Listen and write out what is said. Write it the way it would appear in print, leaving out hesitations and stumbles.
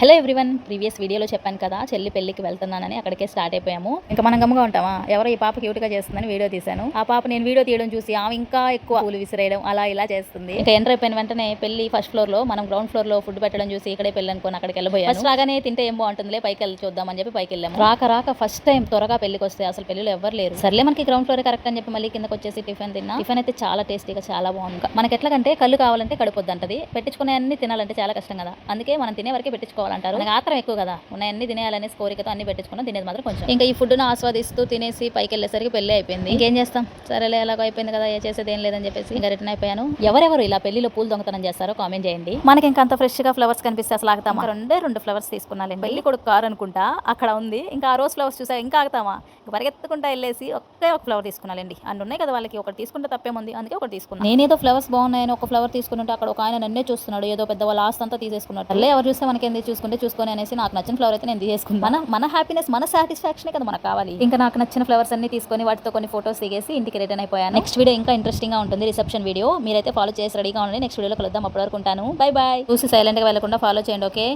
Hello everyone, previous వీడియోలో చెప్పాను కదా చెల్లి పెళ్లికి వెళ్తున్నానని. అక్కడికే స్టార్ట్ అయిపోయాము. ఇంకా మనం గమ్ముగా ఉంటామా, ఎవరో ఈ పాప క్యూట్ గా చేస్తుందని వీడియో తీశాను. ఆ పాప నేను వీడియో తీయడం చూసి ఆమె ఇంకా ఎక్కువ పూలు విసిరేయడం అలా ఇలా చేస్తుంది. ఇంకా ఎంటర్ అయిపోయిన వెంటనే పెళ్లి ఫస్ట్ ఫ్లోర్ లో, మనం గ్రౌండ్ ఫ్లోర్ లో ఫుడ్ పెట్టడం చూసి ఇక్కడే పెళ్లి అనుకోని అక్కడికి వెళ్ళిపోయాను. ఫస్ట్ రాగానే తింటే ఏం బాగుంటుందిలే, పైకి వెళ్ళి చూద్దామని చెప్పి పైకి వెళ్ళాము. రాక ఫస్ట్ టైం త్వరగా పెళ్లికి వస్తే అసలు పెళ్లిలో ఎవరు లేరు. సర్లే మనకి గ్రౌండ్ ఫ్లోర్ కరెక్ట్ అని చెప్పి మళ్ళీ కిందకి వచ్చేసి టిఫిన్ తిన్నా. టిఫిన్ అయితే చాలా టేస్టీగా చాలా బాగుంది. మనకి ఎట్లాగంటే కళ్ళు కావాలంటే కడుపొద్దు అంటది, పెట్టించుకునే అన్ని తినాలంటే చాలా కష్టం కదా, అందుకే మనం తినే వరకే పెట్టించుకోవాలంటారు. నాకు ఆత్రం ఎక్కువ కదా, ఉన్నాయన్ని తినేయాలనే కోరికతో అన్ని పెట్టించుకున్నాం, తినేది మాత్రం కొంచెం. ఇంకా ఈ ఫుడ్ను ఆస్వాదిస్తూ తినేసి పైకి వెళ్ళేసరికి పెళ్లి అయిపోయింది. ఇంకేం చేస్తాం, సరేలే ఎలాగో అయిపోయింది కదా, ఏ చేసేది ఏం లేదని చెప్పేసి ఇంకా రిటర్న్ అయిపోయాను. ఎవరెవరు ఇలా పెళ్లిలో పూలు దొంగతనం చేస్తారో కామెంట్ చేయండి. మనకి ఇంకా అంత ఫ్రెష్ గా ఫ్లవర్స్ కనిపిస్తే అసలు ఆగుతామా? రెండు ఫ్లవర్స్ తీసుకున్నాను. పెళ్లి కొడుకు కారు అనుకుంటా అక్కడ ఉంది. ఇంకా ఆ రోజ్ ఫ్లవర్స్ చూసా, ఇంకా ఆగుతామా? పరిగెత్తుకుంటా వెళ్ళేసి ఒకే ఒక ఫ్లవర్ తీసుకున్నానండి. అన్ని ఉన్నాయి కదా వాళ్ళకి, ఒకటి తీసుకుంటే తప్పేముంది, అందుకే ఒకటి తీసుకున్నాను. నేనేదో ఫ్లవర్స్ బాగున్నాయని ఒక ఫ్లవర్ తీసుకుంటే అక్కడ ఒక ఆయన నన్నే చూస్తున్నాడు, ఏదో పెద్ద వాళ్ళ ఆస్తి అంతా తీసేసుకున్నాడు. అల్లే ఎవరు చూస్తే మనకి ఎందుకు, చూసుకొని అనేసి నాకు నచ్చిన ఫ్లవర్ అయితే నేను తీసేసుకున్నాను. మన హ్యాపీనెస్, మన సాటిస్ఫాక్షన్ కదా మనకు కావాలి. ఇంకా నాకు నచ్చిన ఫ్లవర్స్ అన్ని తీసుకొని వాటితో కొన్ని ఫోటోస్ దిగేసి ఇంటికి రిటర్న్ అయిపోయాను. నెక్స్ట్ వీడియో ఇంకా ఇంట్రెస్టింగ్ గా ఉంటుంది, రిసెప్షన్ వీడియో. మీరైతే ఫాలో చేసి రెడీగా ఉండండి. నెక్స్ట్ వీడియోలో కలుద్దాం, అప్పటి వరకు ఉంటాను. By by. చూసి సైలెంట్ గా వెళ్లకుండా ఫాలో చేయండి, ఓకే.